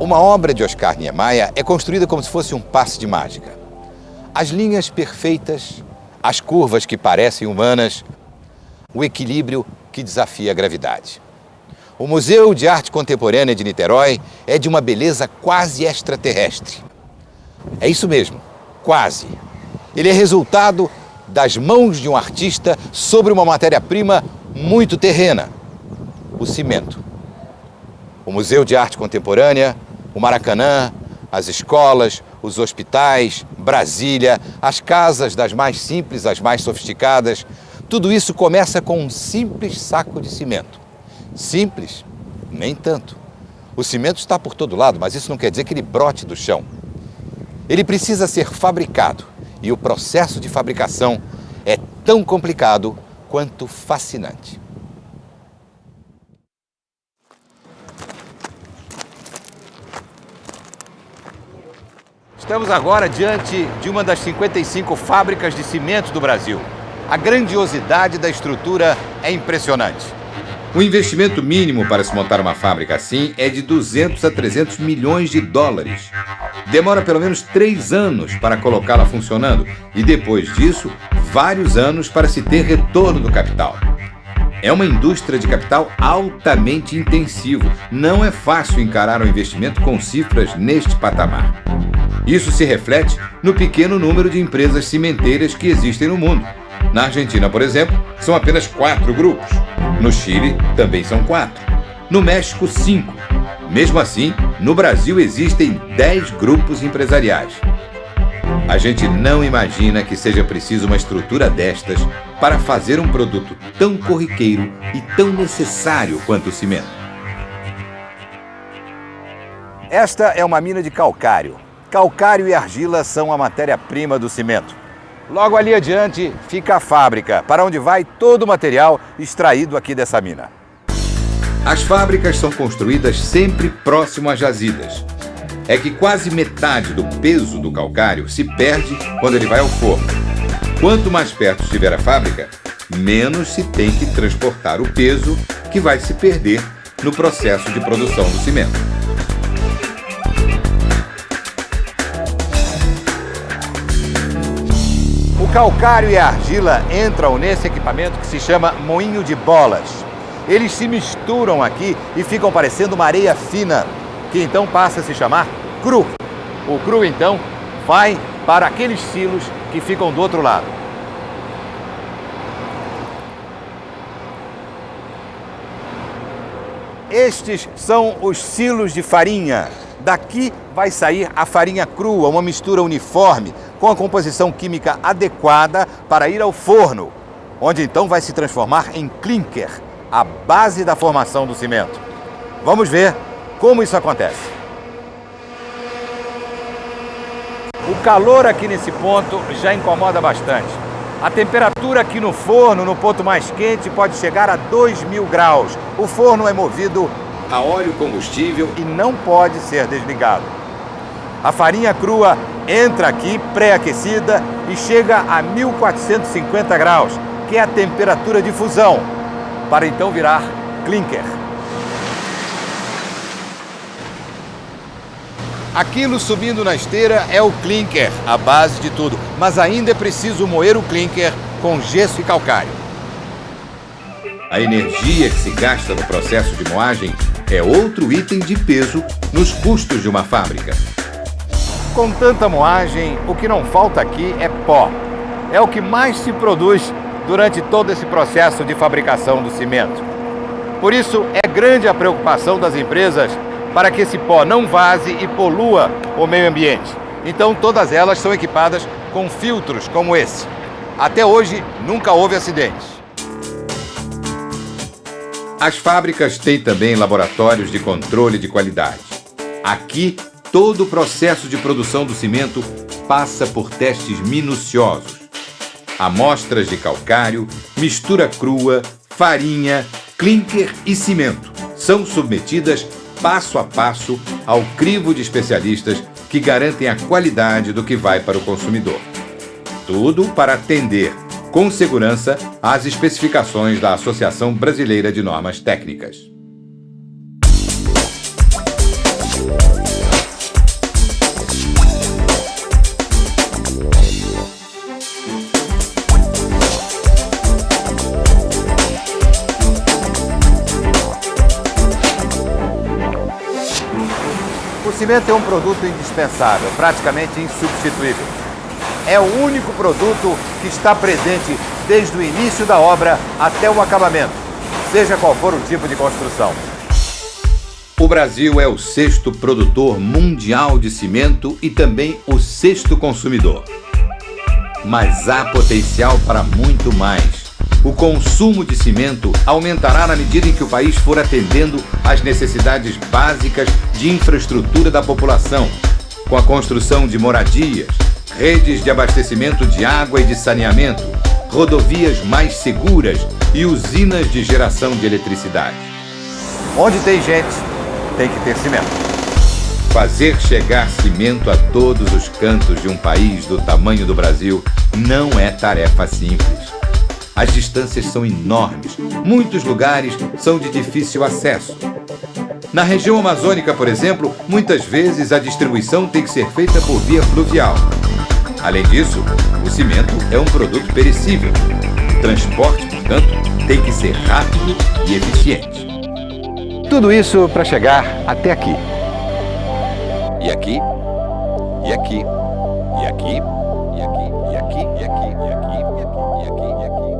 Uma obra de Oscar Niemeyer é construída como se fosse um passe de mágica. As linhas perfeitas, as curvas que parecem humanas, o equilíbrio que desafia a gravidade. O Museu de Arte Contemporânea de Niterói é de uma beleza quase extraterrestre. É isso mesmo, quase. Ele é resultado das mãos de um artista sobre uma matéria-prima muito terrena, o cimento. O Museu de Arte Contemporânea, o Maracanã, as escolas, os hospitais, Brasília, as casas das mais simples às mais sofisticadas, tudo isso começa com um simples saco de cimento. Simples? Nem tanto. O cimento está por todo lado, mas isso não quer dizer que ele brote do chão. Ele precisa ser fabricado e o processo de fabricação é tão complicado quanto fascinante. Estamos agora diante de uma das 55 fábricas de cimento do Brasil. A grandiosidade da estrutura é impressionante. O investimento mínimo para se montar uma fábrica assim é de 200 a 300 milhões de dólares. Demora pelo menos 3 anos para colocá-la funcionando e depois disso, vários anos para se ter retorno do capital. É uma indústria de capital altamente intensivo. Não é fácil encarar um investimento com cifras neste patamar. Isso se reflete no pequeno número de empresas cimenteiras que existem no mundo. Na Argentina, por exemplo, são apenas 4 grupos. No Chile, também são 4. No México, 5. Mesmo assim, no Brasil existem 10 grupos empresariais. A gente não imagina que seja preciso uma estrutura destas para fazer um produto tão corriqueiro e tão necessário quanto o cimento. Esta é uma mina de calcário. Calcário e argila são a matéria-prima do cimento. Logo ali adiante fica a fábrica, para onde vai todo o material extraído aqui dessa mina. As fábricas são construídas sempre próximo às jazidas. É que quase metade do peso do calcário se perde quando ele vai ao forno. Quanto mais perto estiver a fábrica, menos se tem que transportar o peso que vai se perder no processo de produção do cimento. O calcário e a argila entram nesse equipamento que se chama moinho de bolas. Eles se misturam aqui e ficam parecendo uma areia fina, que então passa a se chamar cru. O cru, então, vai para aqueles silos que ficam do outro lado. Estes são os silos de farinha. Daqui vai sair a farinha crua, uma mistura uniforme, com a composição química adequada para ir ao forno, onde então vai se transformar em clinker, a base da formação do cimento. Vamos ver como isso acontece. O calor aqui nesse ponto já incomoda bastante. A temperatura aqui no forno, no ponto mais quente, pode chegar a 2000 graus. O forno é movido a óleo combustível e não pode ser desligado. A farinha crua entra aqui pré-aquecida e chega a 1450 graus, que é a temperatura de fusão, para então virar clinker. Aquilo subindo na esteira é o clinker, a base de tudo, mas ainda é preciso moer o clinker com gesso e calcário. A energia que se gasta no processo de moagem é outro item de peso nos custos de uma fábrica. Com tanta moagem, o que não falta aqui é pó. É o que mais se produz durante todo esse processo de fabricação do cimento. Por isso, é grande a preocupação das empresas para que esse pó não vaze e polua o meio ambiente. Então, todas elas são equipadas com filtros como esse. Até hoje, nunca houve acidentes. As fábricas têm também laboratórios de controle de qualidade. Aqui, todo o processo de produção do cimento passa por testes minuciosos. Amostras de calcário, mistura crua, farinha, clinker e cimento são submetidas passo a passo ao crivo de especialistas que garantem a qualidade do que vai para o consumidor. Tudo para atender com segurança às especificações da Associação Brasileira de Normas Técnicas. cimento é um produto indispensável, praticamente insubstituível. É o único produto que está presente desde o início da obra até o acabamento, seja qual for o tipo de construção. O Brasil é o 6º produtor mundial de cimento e também o 6º consumidor. Mas há potencial para muito mais. O consumo de cimento aumentará na medida em que o país for atendendo às necessidades básicas de infraestrutura da população, com a construção de moradias, redes de abastecimento de água e de saneamento, rodovias mais seguras e usinas de geração de eletricidade. Onde tem gente, tem que ter cimento. Fazer chegar cimento a todos os cantos de um país do tamanho do Brasil não é tarefa simples. As distâncias são enormes, muitos lugares são de difícil acesso. Na região amazônica, por exemplo, muitas vezes a distribuição tem que ser feita por via fluvial. Além disso, o cimento é um produto perecível. O transporte, portanto, tem que ser rápido e eficiente. Tudo isso para chegar até aqui. E aqui, e aqui, e aqui, e aqui, e aqui, e aqui, e aqui, e aqui, e aqui, e aqui.